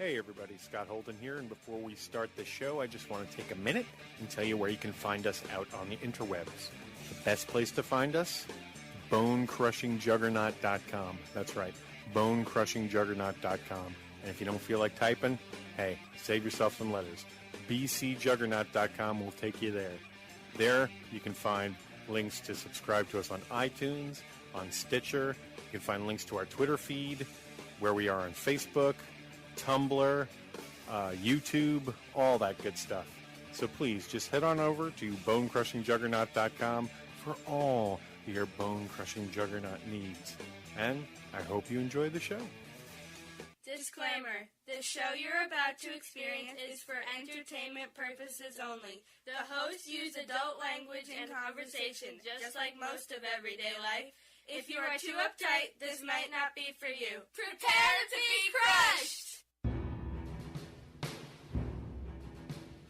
Hey everybody, Scott Holden here, and before we start the show, I just want to take a minute and tell you where you can find us out on the interwebs. The best place to find us? bonecrushingjuggernaut.com. That's right, bonecrushingjuggernaut.com. And if you don't feel like typing, hey, save yourself some letters. BCJ614 will take you there. There, you can find links to subscribe to us on iTunes, on Stitcher. You can find links to our Twitter feed, where we are on Facebook, Tumblr, YouTube, all that good stuff. So please, just head on over to bonecrushingjuggernaut.com for all your bone-crushing juggernaut needs. And I hope you enjoy the show. Disclaimer. The show you're about to experience is for entertainment purposes only. The hosts use adult language and conversation, just like most of everyday life. If you are too uptight, this might not be for you. Prepare to be crushed!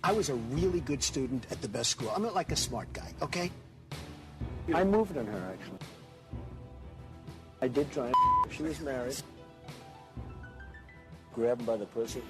I was a really good student at the best school. I'm not like a smart guy, okay? I moved on her, actually. I did try and she was married. Grab him by the pussy.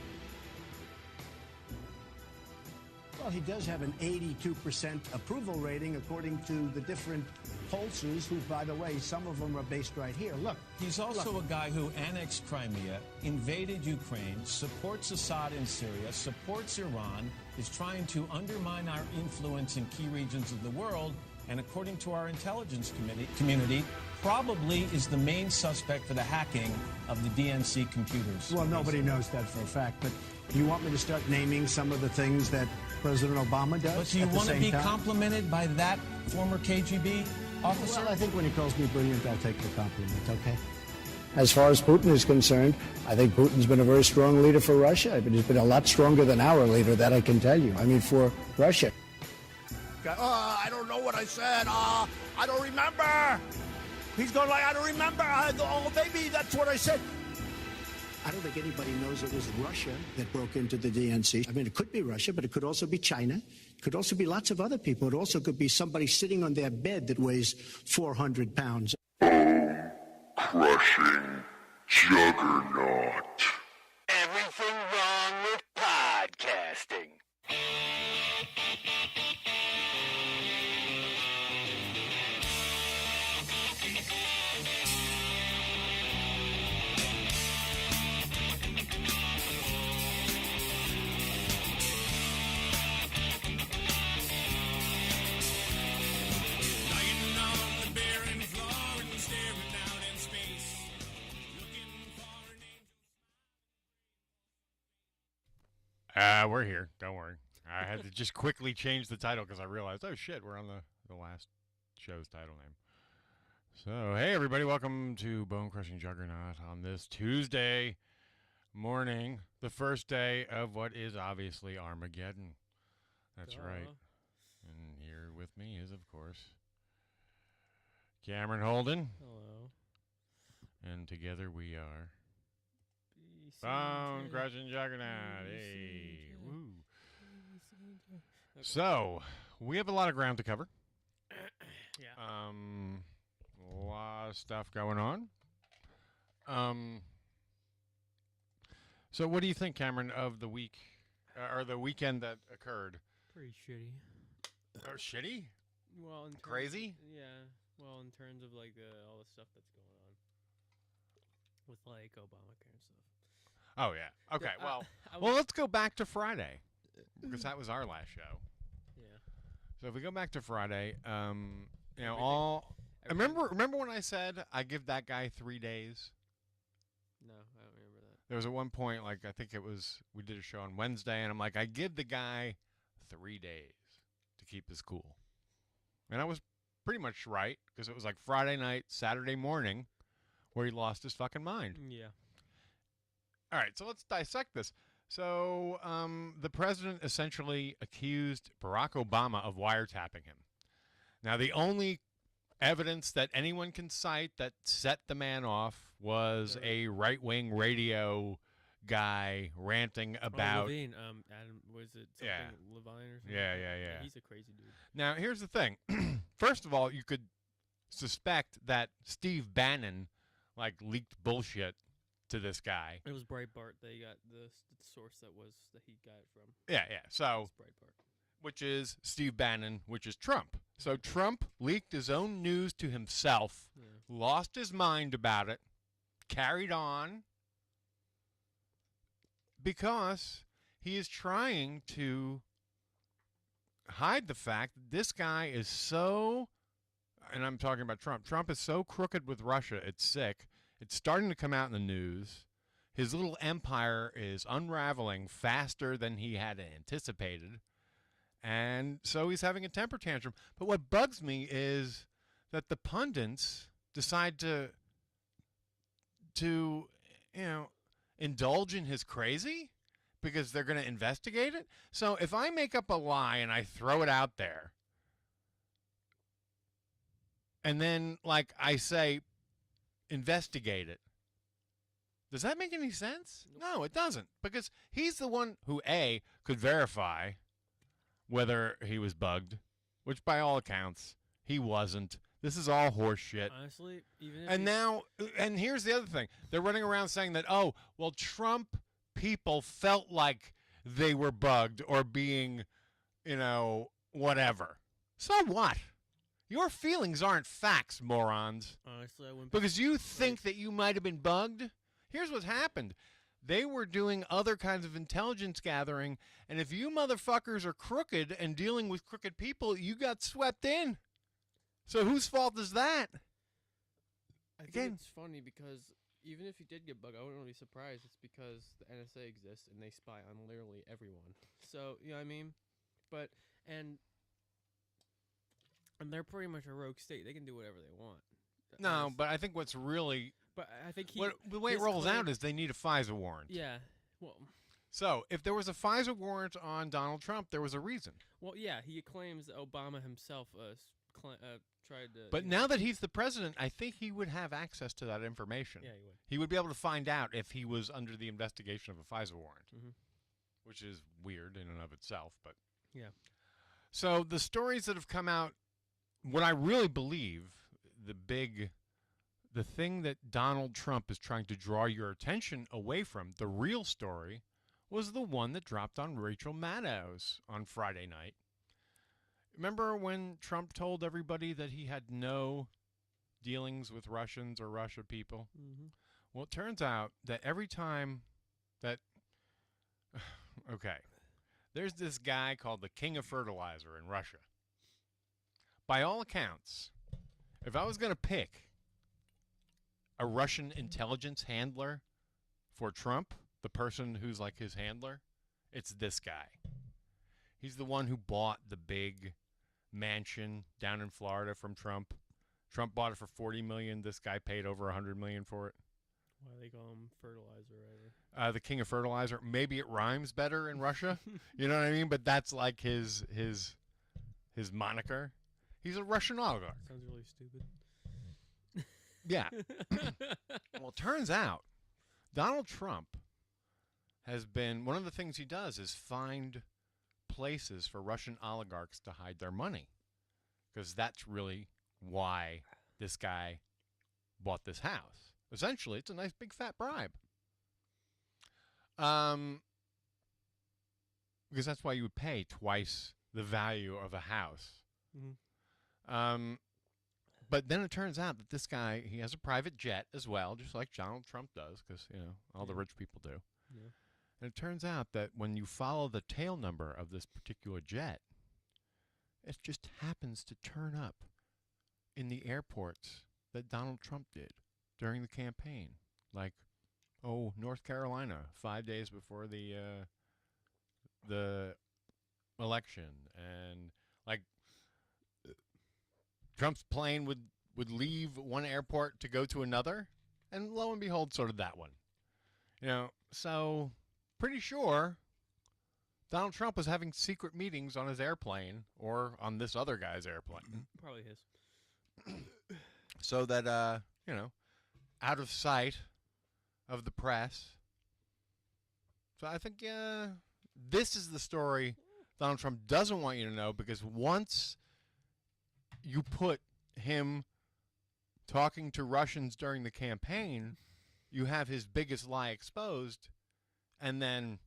Well, he does have an 82% approval rating according to the different pollsters who, by the way, some of them are based right here. Look. He's also a guy who annexed Crimea, invaded Ukraine, supports Assad in Syria, supports Iran, is trying to undermine our influence in key regions of the world, and according to our intelligence community, probably is the main suspect for the hacking of the DNC computers. Well, nobody knows that for a fact, but you want me to start naming some of the things that President Obama does? But do you want to be complimented by that former KGB officer? Well, I think when he calls me brilliant, I'll take the compliment, okay? As far as Putin is concerned, I think Putin's been a very strong leader for Russia, but he's been a lot stronger than our leader, that I can tell you. I mean, for Russia. I don't know what I said. I don't remember. He's going like, I don't remember. Oh, maybe that's what I said. I don't think anybody knows it was Russia that broke into the DNC. I mean, it could be Russia, but it could also be China. It could also be lots of other people. It also could be somebody sitting on their bed that weighs 400 pounds. Crushing juggernaut. Everything wrong with podcasting. We're here. Don't worry. I had to just quickly change the title because I realized, oh, shit, we're on the last show's title name. So, hey, everybody. Welcome to Bone Crushing Juggernaut on this Tuesday morning, the first day of what is obviously Armageddon. That's right. And here with me is, of course, Cameron Holden. Hello. And together we are Bone Crushing Juggernaut. Hey. Woo. Okay. So, we have a lot of ground to cover. Yeah. A lot of stuff going on. So what do you think, Cameron, of the week or the weekend that occurred? Pretty shitty. Oh, shitty? Well, crazy? Yeah. Well, in terms of like all the stuff that's going on with like Obamacare and stuff. Oh yeah. Okay. Well, let's go back to Friday because that was our last show. Yeah. So if we go back to Friday, remember when I said I give that guy 3 days? No, I don't remember that. There was at one point, like I think it was, we did a show on Wednesday, and I'm like, I give the guy 3 days to keep his cool, and I was pretty much right because it was like Friday night, Saturday morning, where he lost his fucking mind. Yeah. All right, so let's dissect this. So the president essentially accused Barack Obama of wiretapping him. Now, the only evidence that anyone can cite that set the man off was a right-wing radio guy ranting about... Levine, Adam, was it something Levine or something? Yeah. He's a crazy dude. Now, here's the thing. First of all, you could suspect that Steve Bannon, leaked bullshit to this guy. It was Breitbart. They got the source that he got it from. Yeah. So, Breitbart. Which is Steve Bannon, which is Trump. So Trump leaked his own news to himself, lost his mind about it, carried on, because he is trying to hide the fact that this guy is so, and I'm talking about Trump. Trump is so crooked with Russia, it's sick. It's starting to come out in the news. His little empire is unraveling faster than he had anticipated. And so he's having a temper tantrum. But what bugs me is that the pundits decide to indulge in his crazy because they're going to investigate it. So if I make up a lie and I throw it out there, and then, like, I say, investigate it, does that make any sense? No, it doesn't. Because he's the one who, A, could verify whether he was bugged, which by all accounts, he wasn't. This is all horse shit. Honestly, even if and here's the other thing. They're running around saying that, Trump people felt like they were bugged or being, whatever. So what? Your feelings aren't facts, morons. Honestly, I wouldn't. Because you think that you might have been bugged. Here's what's happened. They were doing other kinds of intelligence gathering, and if you motherfuckers are crooked and dealing with crooked people, you got swept in. So whose fault is that? I think it's funny because even if you did get bugged, I wouldn't really be surprised. It's because the NSA exists and they spy on literally everyone. So, you know what I mean? But, and they're pretty much a rogue state. They can do whatever they want. No, but I think what's really... But I think the way it rolls out is they need a FISA warrant. Yeah, well... So, if there was a FISA warrant on Donald Trump, there was a reason. Well, yeah, he claims that Obama himself tried to... But now that he's the president, I think he would have access to that information. Yeah, he would. He would be able to find out if he was under the investigation of a FISA warrant, which is weird in and of itself. But yeah. So, the stories that have come out, what I really believe, the thing that Donald Trump is trying to draw your attention away from, the real story, was the one that dropped on Rachel Maddow's on Friday night. Remember when Trump told everybody that he had no dealings with Russians or Russia people? Mm-hmm. Well, it turns out that every time that... Okay. There's this guy called the King of Fertilizer in Russia. By all accounts, if I was going to pick a Russian intelligence handler for Trump, the person who's like his handler, it's this guy. He's the one who bought the big mansion down in Florida from Trump. Trump bought it for $40 million. This guy paid over $100 million for it. Why they call him Fertilizer, right? The King of Fertilizer. Maybe it rhymes better in Russia. You know what I mean? But that's like his moniker. He's a Russian oligarch. Sounds really stupid. Yeah. Well, it turns out Donald Trump has been, one of the things he does is find places for Russian oligarchs to hide their money. Because that's really why this guy bought this house. Essentially, it's a nice big fat bribe. Because that's why you would pay twice the value of a house. Mm-hmm. But then it turns out that this guy, he has a private jet as well, just like Donald Trump does, because, all the rich people do. Yeah. And it turns out that when you follow the tail number of this particular jet, it just happens to turn up in the airports that Donald Trump did during the campaign. Like, North Carolina, 5 days before the election. And, like, Trump's plane would leave one airport to go to another, and lo and behold, so did that one. So pretty sure Donald Trump was having secret meetings on his airplane or on this other guy's airplane. Probably his. So that, out of sight of the press. So I think this is the story Donald Trump doesn't want you to know, because once you put him talking to Russians during the campaign, you have his biggest lie exposed, and then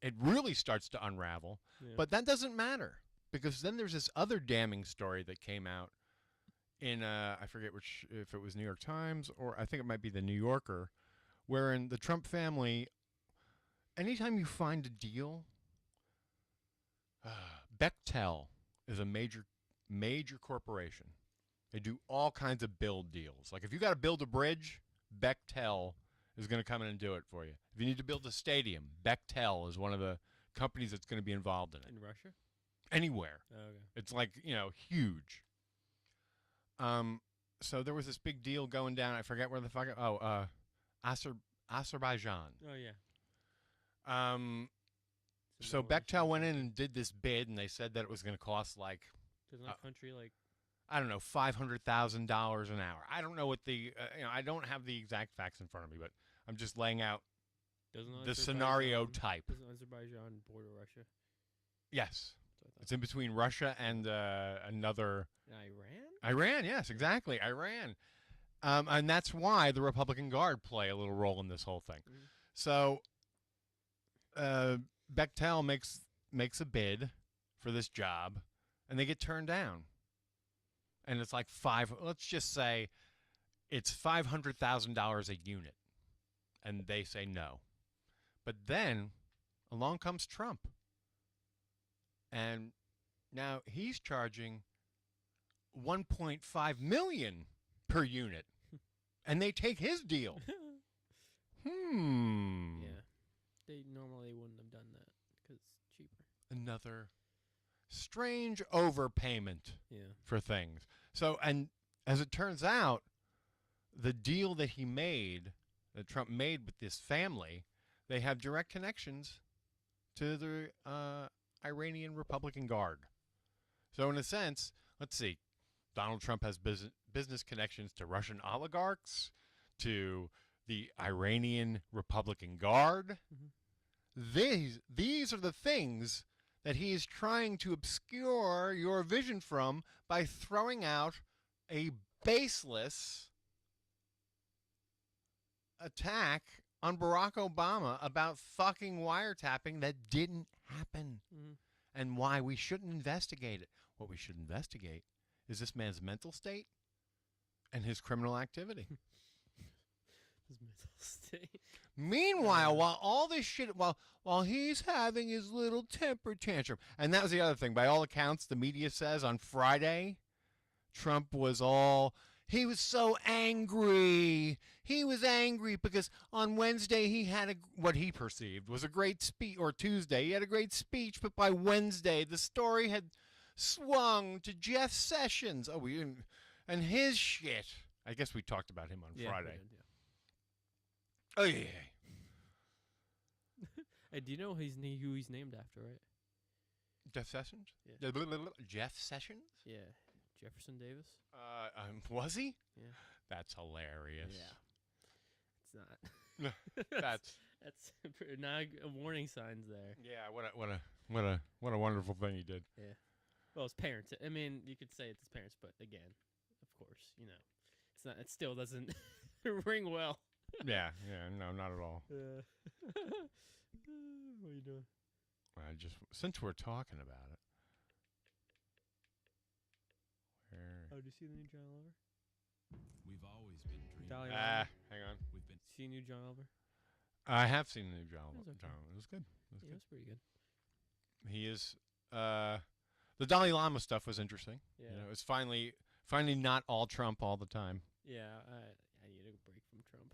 it really starts to unravel. Yeah. But that doesn't matter, because then there's this other damning story that came out in, I forget if it was New York Times or I think it might be the New Yorker, wherein the Trump family, anytime you find a deal, Bechtel is a major corporation. They do all kinds of build deals. Like if you got to build a bridge, Bechtel is going to come in and do it for you. If you need to build a stadium, Bechtel is one of the companies that's going to be involved in it. In Russia? Anywhere. Oh, okay. It's like, huge. So there was this big deal going down. I forget where the fuck. Azerbaijan. Oh yeah. So Bechtel went in and did this bid, and they said that it was going to cost like, doesn't that country like, I don't know, $500,000 an hour. I don't know what the, I don't have the exact facts in front of me, but I'm just laying out the scenario type. Doesn't Azerbaijan border Russia? Yes. It's in between Russia and another. Iran? Iran, yes, exactly. Iran. And that's why the Republican Guard play a little role in this whole thing. Mm-hmm. So Bechtel makes a bid for this job, and they get turned down. And it's like let's just say it's $500,000 a unit. And they say no. But then along comes Trump. And now he's charging $1.5 million per unit. And they take his deal. Yeah. They normally wouldn't have done that because it's cheaper. Another strange overpayment for things. So, and as it turns out, the deal that Trump made with this family, they have direct connections to the Iranian Republican Guard. So in a sense, let's see, Donald Trump has business connections to Russian oligarchs, to the Iranian Republican Guard. Mm-hmm. These are the things that he is trying to obscure your vision from by throwing out a baseless attack on Barack Obama about fucking wiretapping that didn't happen, and why we shouldn't investigate it. What we should investigate is this man's mental state and his criminal activity. His mental state. Meanwhile, while all this shit, while he's having his little temper tantrum, and that was the other thing. By all accounts, the media says on Friday, Trump he was so angry. He was angry because on Wednesday he had what he perceived was a great speech, or Tuesday he had a great speech, but by Wednesday the story had swung to Jeff Sessions. And his shit. I guess we talked about him on Friday. Yeah. Oh yeah. Hey, do you know who he's named after, right? Jeff Sessions? Yeah. Jeff Sessions? Yeah. Jefferson Davis? Was he? Yeah. That's hilarious. Yeah. It's not. That's not a warning signs there. Yeah, what a wonderful thing he did. Yeah. Well, his parents. I mean, you could say it's his parents, but again, of course, it's not. It still doesn't ring well. Yeah, no, not at all. What are you doing? Since we're talking about it. Oh, did you see the new John Oliver? We've always been dreaming. Hang on. We've been see new John Oliver? I have seen the new John Oliver. It was okay. It was good. It was pretty good. He is. The Dalai Lama stuff was interesting. Yeah. It was finally not all Trump all the time. Yeah, I need a break from Trump.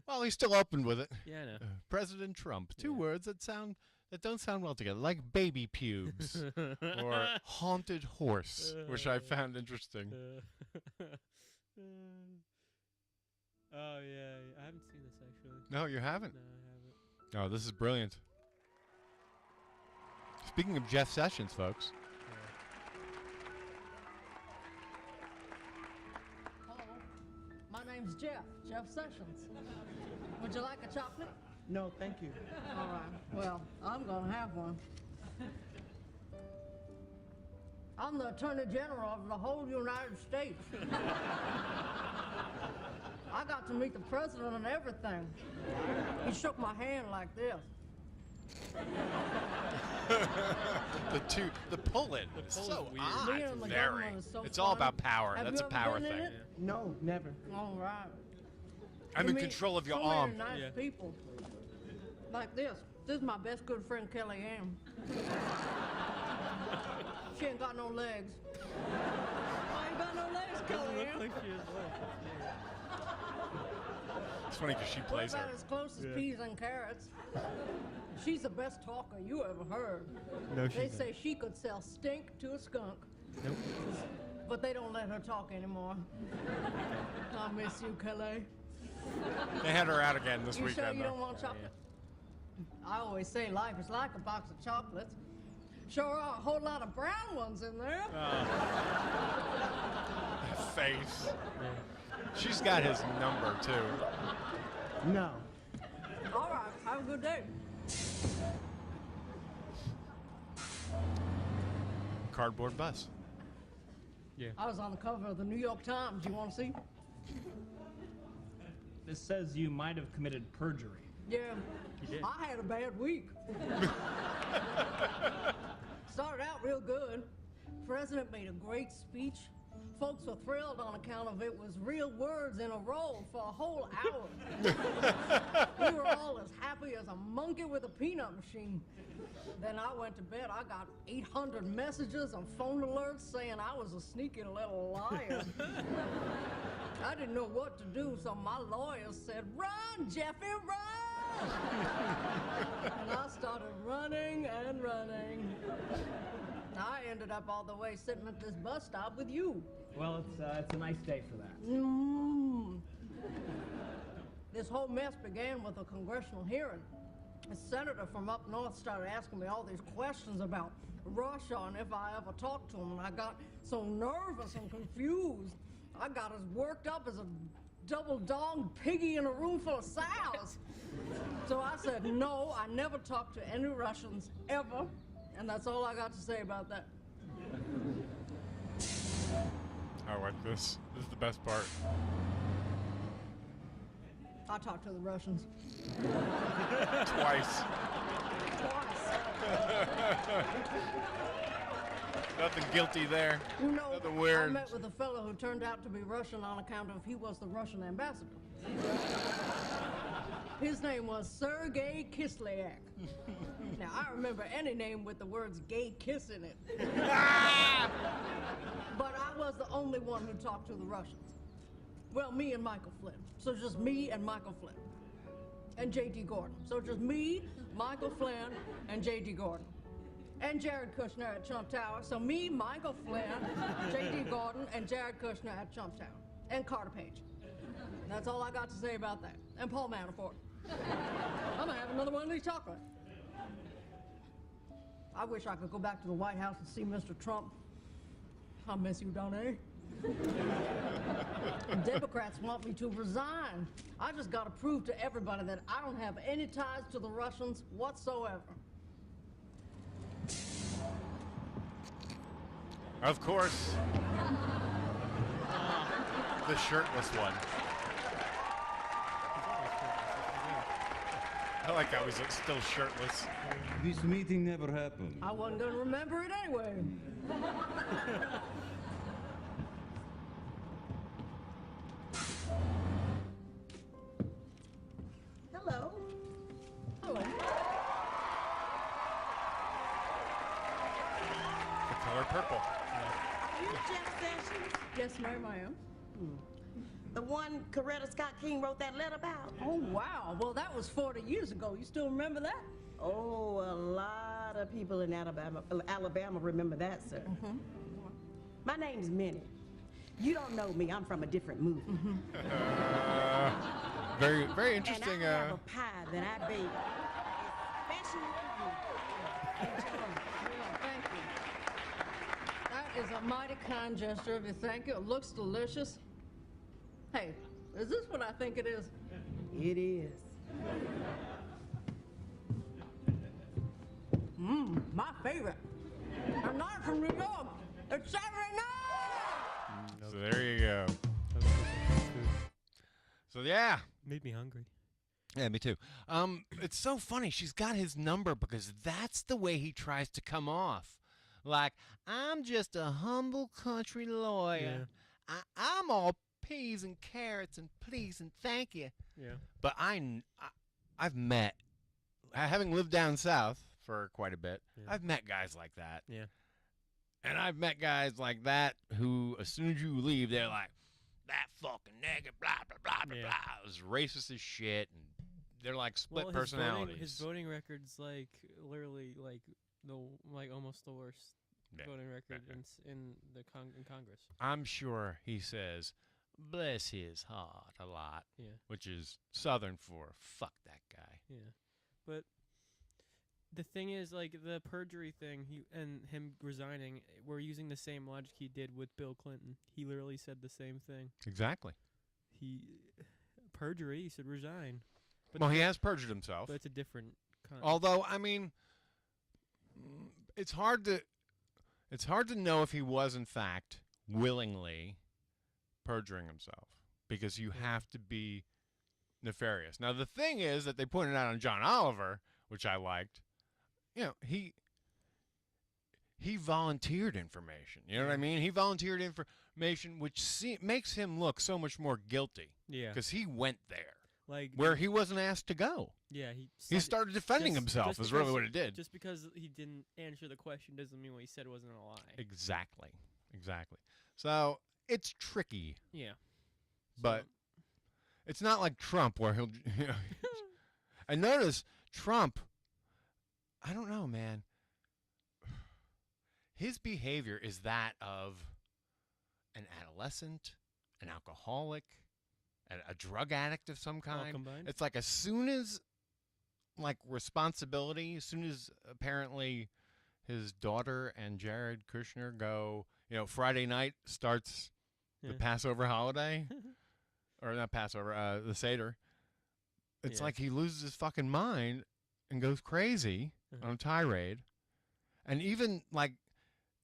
Well, he's still open with it. Yeah, I know. President Trump. Two words that don't sound well together, like baby pubes or haunted horse, which I found interesting. Oh yeah, I haven't seen this actually. No, you haven't? No, I haven't. Oh, this is brilliant. Speaking of Jeff Sessions, folks. Hello, my name's Jeff Sessions. Would you like a chocolate? No, thank you. All right, well, I'm gonna have one. I'm the Attorney General of the whole United States. I got to meet the president and everything. He shook my hand like this. the pull-in is so odd. Being in the Very. government is so It's all fun. about power. Have That's you a ever power been in thing. it? No, never. All right. I'm You in meet control of your so arm. many nice people. Like this. This is my best good friend, Kelly Ann. She ain't got no legs. I ain't got no legs, Kelly Ann. It's funny because she What plays about her. as close as peas and carrots? She's the best talker you ever heard. No, They she's say she could sell stink to a skunk. Nope. But they don't let her talk anymore. I miss you, Kelly. They had her out again this You weekend. sure you though. don't want chocolate? I always say life is like a box of chocolates. Sure are a whole lot of brown ones in there. Face. She's got his number too. No. All right, have a good day. Cardboard bus. Yeah. I was on the cover of the New York Times. You want to see? This says you might have committed perjury. Yeah. You did. I had a bad week. Started out real good. President made a great speech. Folks were thrilled on account of it was real words in a row for a whole hour. We were all as happy as a monkey with a peanut machine. Then I went to bed. I got 800 messages and phone alerts saying I was a sneaky little liar. I didn't know what to do, so my lawyers said, "Run, Jeffy, run!" And I started running and running. I ended up all the way sitting at this bus stop with you. Well, it's a nice day for that. This whole mess began with a congressional hearing. A senator from up north started asking me all these questions about Russia and if I ever talked to him, and I got so nervous and confused. I got as worked up as a double-donged piggy in a room full of sows. So I said, no, I never talked to any Russians, ever. And that's all I got to say about that. I like this. This is the best part. I talked to the Russians. Twice. Nothing guilty there. You know, Nothing weird. I met with a fellow who turned out to be Russian on account of he was the Russian ambassador. His name was Sergei Kislyak. Now, I remember any name with the words gay kiss in it. But I was the only one who talked to the Russians. Well, me and Michael Flynn. So just me and Michael Flynn. And J.D. Gordon. So just me, Michael Flynn, and J.D. Gordon. And Jared Kushner at Trump Tower. So me, Michael Flynn, J.D. Gordon, and Jared Kushner at Trump Tower. And Carter Page. And that's all I got to say about that. And Paul Manafort. I'm gonna have another one of these chocolate. I wish I could go back to the White House and see Mr. Trump. I miss you, don't I? Democrats want me to resign. I just got to prove to everybody that I don't have any ties to the Russians whatsoever. Of course. The shirtless one. I like how he's still shirtless. This meeting never happened. I wasn't going to remember it anyway. Hello. Hello. The color purple. Are you Jeff Sessions? Yes, ma'am, I am. The one Coretta Scott King wrote that letter about? Oh, wow. Well, that was 40 years ago. You still remember that? Oh, a lot of people in Alabama remember that, sir. Mm-hmm. My name's Minnie. You don't know me. I'm from a different movie. Mm-hmm. Very, very interesting. And I have a pie that I bake especially for you. Thank you. That is a mighty kind gesture of you. Thank you. It looks delicious. Hey, is this what I think it is? It is. My favorite. I'm not from New York. It's Saturday night! So there you go. yeah. Made me hungry. Yeah, me too. It's so funny. She's got his number because that's the way he tries to come off. Like, I'm just a humble country lawyer. I'm all peas and carrots and please and thank you. Yeah. But I've met, having lived down south for quite a bit, I've met guys like that. Yeah. And I've met guys like that who, as soon as you leave, they're like, that fucking nigga, blah, blah, blah, blah, blah. It was racist as shit. And they're like split personalities. His voting record's like literally like almost the worst voting record in Congress. I'm sure he says, bless his heart a lot. Yeah. Which is Southern for fuck that guy. Yeah. But the thing is, like, the perjury thing, him resigning, we're using the same logic he did with Bill Clinton. He literally said the same thing. Exactly. Perjury, he said resign. But well, he has perjured himself. But it's a different kind. Although, I mean, it's hard to know if he was, in fact, willingly perjuring himself, because you have to be nefarious. Now, the thing is that they pointed out on John Oliver, which I liked, he volunteered information. You know what I mean? He volunteered information, which makes him look so much more guilty. Yeah. Because he went there. Like where he wasn't asked to go. Yeah, he started defending himself. Is really what it did. Just because he didn't answer the question doesn't mean what he said wasn't a lie. Exactly. So it's tricky. Yeah. But it's not like Trump, where he'll. I notice Trump. I don't know, man. His behavior is that of an adolescent, an alcoholic, a drug addict of some kind. It's like as soon as, like, responsibility, as soon as apparently his daughter and Jared Kushner go, Friday night starts the Passover holiday, or not Passover, the Seder. It's like he loses his fucking mind and goes crazy on a tirade, and even like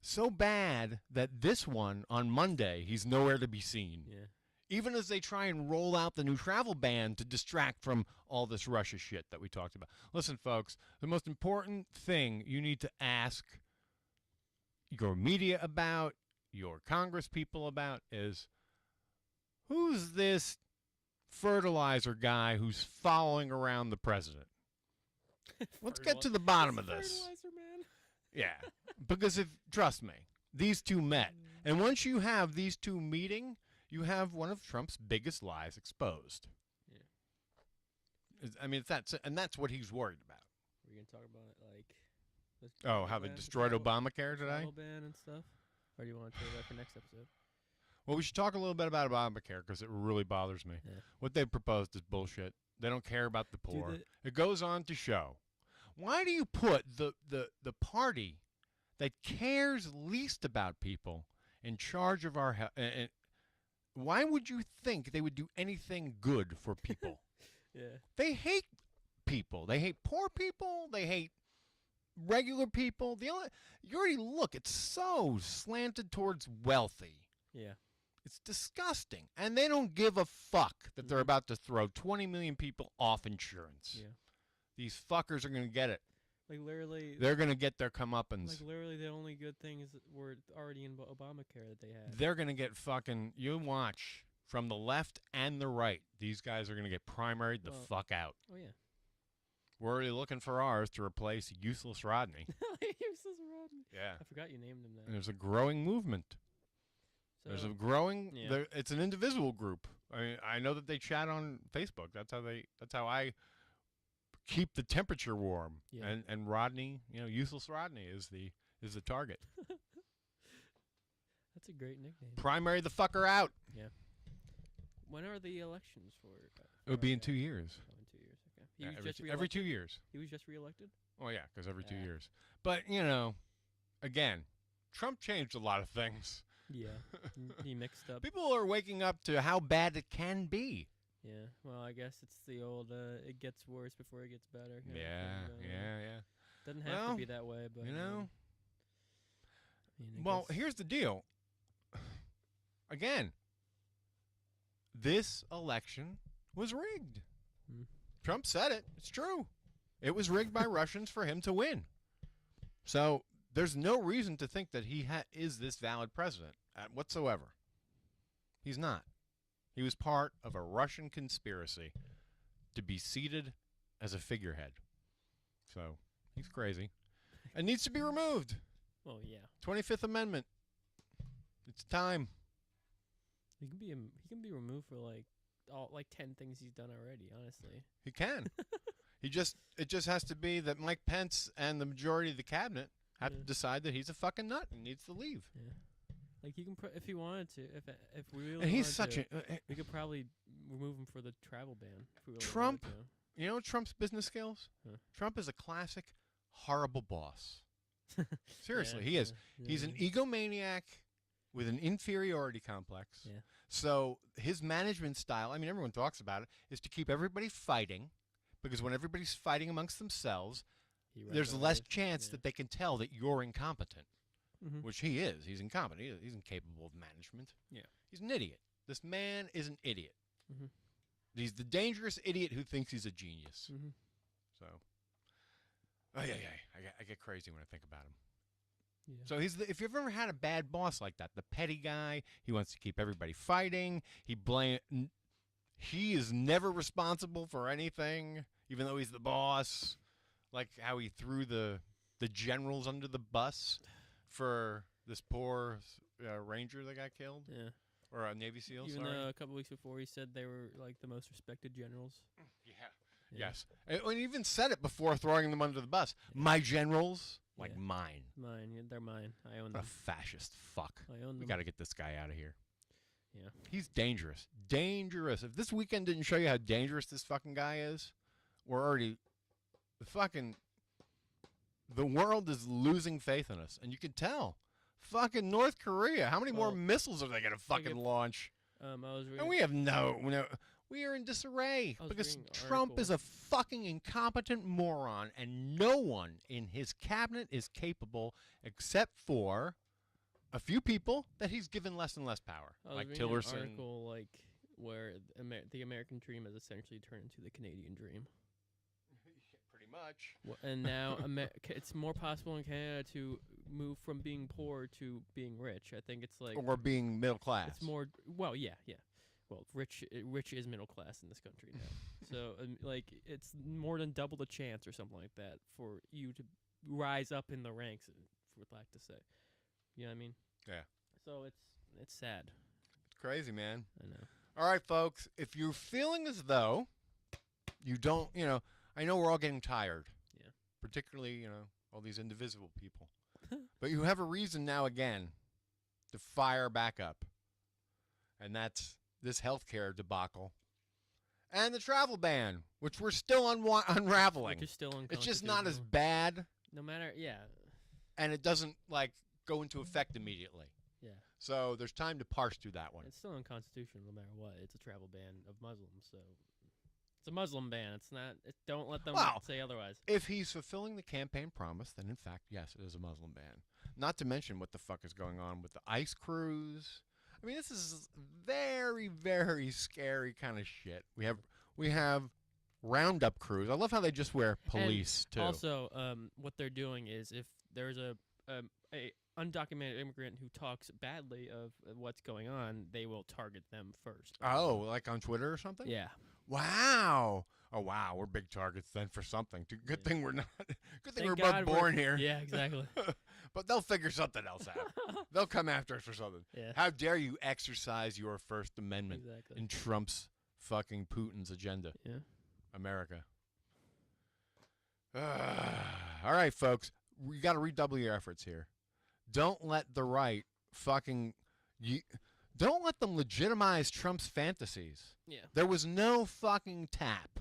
so bad that this one on Monday he's nowhere to be seen. Yeah. Even as they try and roll out the new travel ban to distract from all this Russia shit that we talked about. Listen, folks, the most important thing you need to ask your media about, your Congress people about, is who's this fertilizer guy who's following around the president? Let's get to the bottom of this. Fertilizer man. Yeah, because trust me, these two met. And once you have these two meeting, you have one of Trump's biggest lies exposed. Yeah. I mean, that's what he's worried about. We're going to talk about, like... how they destroyed Obamacare today? Travel ban and stuff? Or do you want to save that for next episode? Well, we should talk a little bit about Obamacare, because it really bothers me. Yeah. What they proposed is bullshit. They don't care about the poor. It goes on to show. Why do you put the party that cares least about people in charge of our health? Why would you think they would do anything good for people? Yeah. They hate people. They hate poor people. They hate regular people. You already look, it's so slanted towards wealthy. Yeah. It's disgusting. And they don't give a fuck that they're about to throw 20 million people off insurance. Yeah. These fuckers are going to get it. Like, literally... They're going to get their comeuppance. Like, literally, the only good things were already in Obamacare that they had. They're going to get fucking... You watch. From the left and the right, these guys are going to get primaried the fuck out. Oh, yeah. We're already looking for ours to replace Useless Rodney. Useless Rodney. Yeah. I forgot you named him that. And there's a growing movement. So, there's a growing... Yeah. It's an indivisible group. I mean, I know that they chat on Facebook. That's how I... keep the temperature warm. Yeah. And Rodney, Useless Rodney is the target. That's a great nickname. Primary the fucker out. Yeah. When are the elections for it would be in 2 years. Oh, in 2 years, okay. Every 2 years. He was just reelected? Oh, yeah, because every 2 years. But, again, Trump changed a lot of things. Yeah, he mixed up. People are waking up to how bad it can be. Yeah, well, I guess it's the old, it gets worse before it gets better. Yeah. Doesn't have to be that way, but... Well, here's the deal. Again, this election was rigged. Hmm. Trump said it. It's true. It was rigged by Russians for him to win. So there's no reason to think that he is this valid president whatsoever. He's not. He was part of a Russian conspiracy to be seated as a figurehead. So he's crazy and needs to be removed. Well, yeah. 25th Amendment. It's time. He can be removed for like 10 things he's done already. Honestly, he can. It just has to be that Mike Pence and the majority of the cabinet have to decide that he's a fucking nut and needs to leave. Yeah. Like he can, if he wanted to, if we really and he's wanted such to, a. we could probably remove him for the travel ban. If we really Trump, wanted to. you know Trump's business skills? Huh. Trump is a classic horrible boss. Seriously, Yeah, he is. yeah, He's an egomaniac with an inferiority complex. Yeah. So his management style, I mean, everyone talks about it, is to keep everybody fighting, because when everybody's fighting amongst themselves, there's less chance that they can tell that you're incompetent, which he is. He's incompetent. He's incapable of management. Yeah. He's an idiot. This man is an idiot. He's the dangerous idiot who thinks he's a genius. So, I get crazy when I think about him. Yeah. So if you've ever had a bad boss like that, the petty guy, he wants to keep everybody fighting. He is never responsible for anything, even though he's the boss. Like how he threw the generals under the bus for this poor ranger that got killed. Yeah. Or a Navy SEAL, Even sorry. a couple weeks before, he said they were like the most respected generals. Yeah. Yes. And he even said it before throwing them under the bus. My generals, mine. Mine. Yeah, they're mine. I own them. A fascist fuck. I own them. We got to get this guy out of here. Yeah. He's dangerous. Dangerous. If this weekend didn't show you how dangerous this fucking guy is, we're already the world is losing faith in us. And you can tell. Fucking North Korea. How many more missiles are they going to fucking launch? I was reading, and we have we are in disarray because Trump is a fucking incompetent moron, and no one in his cabinet is capable except for a few people that he's given less and less power, like Tillerson. An article where the American dream has essentially turned into the Canadian dream. Pretty much. And now it's more possible in Canada to move from being poor to being rich. I think it's like or being middle class. It's more well, yeah. Well, rich is middle class in this country now. So it's more than double the chance or something like that for you to rise up in the ranks, for lack to say. You know what I mean? Yeah. So it's sad. It's crazy, man. I know. All right, folks. If you're feeling as though you don't, I know we're all getting tired. Yeah. Particularly, all these indivisible people. But you have a reason now again to fire back up. And that's this healthcare debacle. And the travel ban, which we're still unraveling. Which is still it's just not as bad. No matter, yeah. And it doesn't, go into effect immediately. Yeah. So there's time to parse through that one. It's still unconstitutional no matter what. It's a travel ban of Muslims, so it's a Muslim ban. It's not. Don't let them say otherwise. If he's fulfilling the campaign promise, then in fact, yes, it is a Muslim ban. Not to mention what the fuck is going on with the ICE crews. I mean, this is very, very scary kind of shit. We have roundup crews. I love how they just wear police and too. Also, what they're doing is if there's a undocumented immigrant who talks badly of what's going on, they will target them first. Oh, like on Twitter or something? Yeah. Wow. Oh, wow. We're big targets then for something. Good thing we're not. Good thing Thank we're God both born here. Yeah, exactly. But they'll figure something else out. They'll come after us for something. Yeah. How dare you exercise your First Amendment Exactly. in Trump's fucking Putin's agenda? Yeah. America. All right, folks. We got to redouble your efforts here. Don't let the right fucking... Don't let them legitimize Trump's fantasies. Yeah. There was no fucking tap.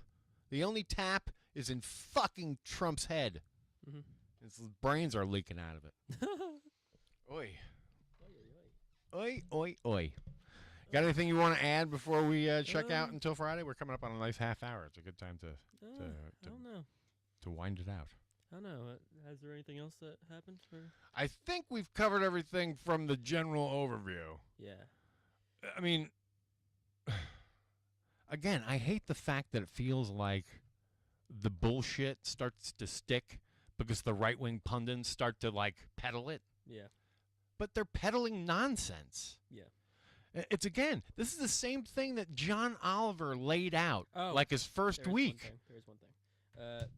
The only tap is in fucking Trump's head. Mm-hmm. His brains are leaking out of it. Oi. Oi, oi, oi. Got anything you want to add before we check out until Friday? We're coming up on a nice half hour. It's a good time I don't know. to wind it out. I don't know. Has there anything else that happened? I think we've covered everything from the general overview. Yeah. I mean, again, I hate the fact that it feels like the bullshit starts to stick because the right-wing pundits start to, like, peddle it. Yeah. But they're peddling nonsense. Yeah. It's, again, this is the same thing that John Oliver laid out, Oh, like his first week. There's one thing.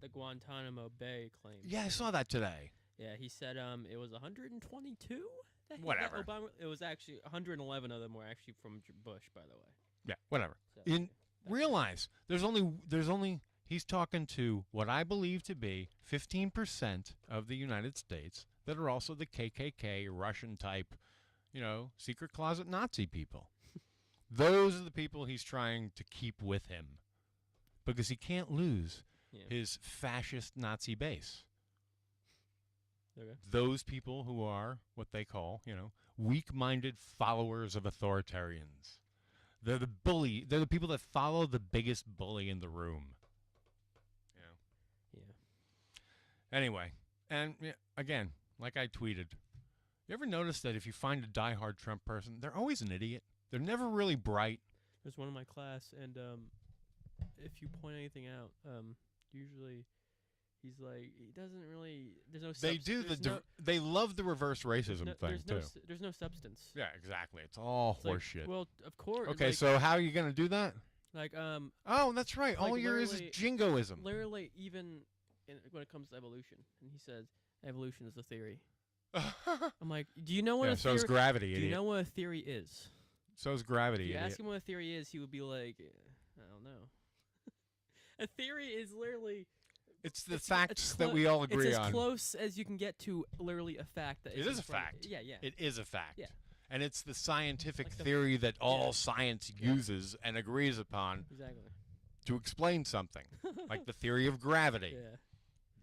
The Guantanamo Bay claim. Yeah, I saw that today. Yeah, he said it was 122. Whatever. Obama, it was actually 111 of them were actually from Bush, by the way. Yeah, whatever. So, Realize there's only he's talking to what I believe to be 15% of the United States that are also the KKK, Russian type, secret closet Nazi people. Those are the people he's trying to keep with him because he can't lose his fascist Nazi base. Okay. Those people who are what they call, weak-minded followers of authoritarians. They're the bully. They're the people that follow the biggest bully in the room. Yeah. Anyway, and again, like I tweeted, you ever notice that if you find a diehard Trump person, they're always an idiot? They're never really bright. There's one in my class, and if you point anything out, usually he's like, he doesn't really. There's no. They do they love the reverse racism thing too. There's no substance. Yeah, exactly. It's all horseshit. Well, of course. Okay, like, so how are you gonna do that? Like Oh, that's right. like all yours is jingoism. Literally, even when it comes to evolution, and he says evolution is a theory. I'm like, do you know what? So is gravity. Do you know what a theory is? So is gravity. If you ask him what a theory is, he would be like, I don't know. A theory is literally. It's the facts that we all agree on. It's as close as you can get to literally a fact. That it is a fact. Yeah, yeah. It is a fact. Yeah. And it's the scientific theory that all science uses and agrees upon to explain something. Like the theory of gravity. Yeah.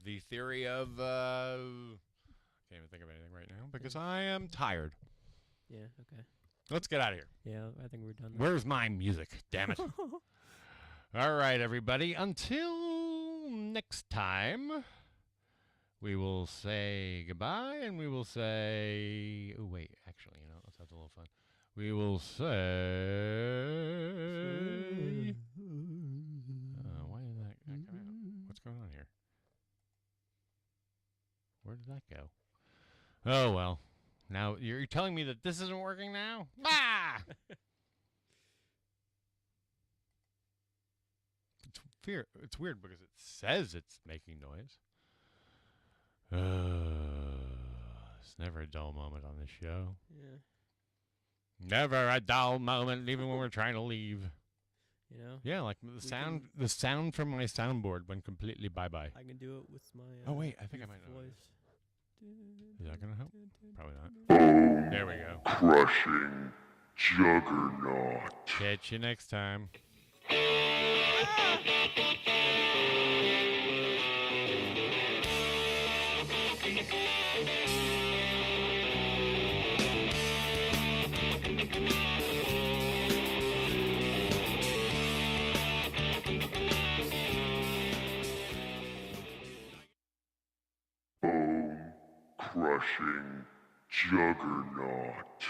The theory of... can't even think of anything right now because I am tired. Yeah, okay. Let's get out of here. Yeah, I think we're done. Where's my music? Damn it. All right, everybody. Until next time, we will say goodbye and we will say... Oh, wait. Actually, let's have a little fun. We will say... why did that come out? What's going on here? Where did that go? Oh, well. Now, you're telling me that this isn't working now? Ah! It's weird because it says it's making noise. It's never a dull moment on this show. Yeah. Never a dull moment, even when we're trying to leave. Yeah, like the sound from my soundboard went completely bye-bye. I can do it with my oh, wait, I think I might know. voice. Is that going to help? Probably not. There we go. Crushing Juggernaut. Catch you next time. Crushing Juggernaut.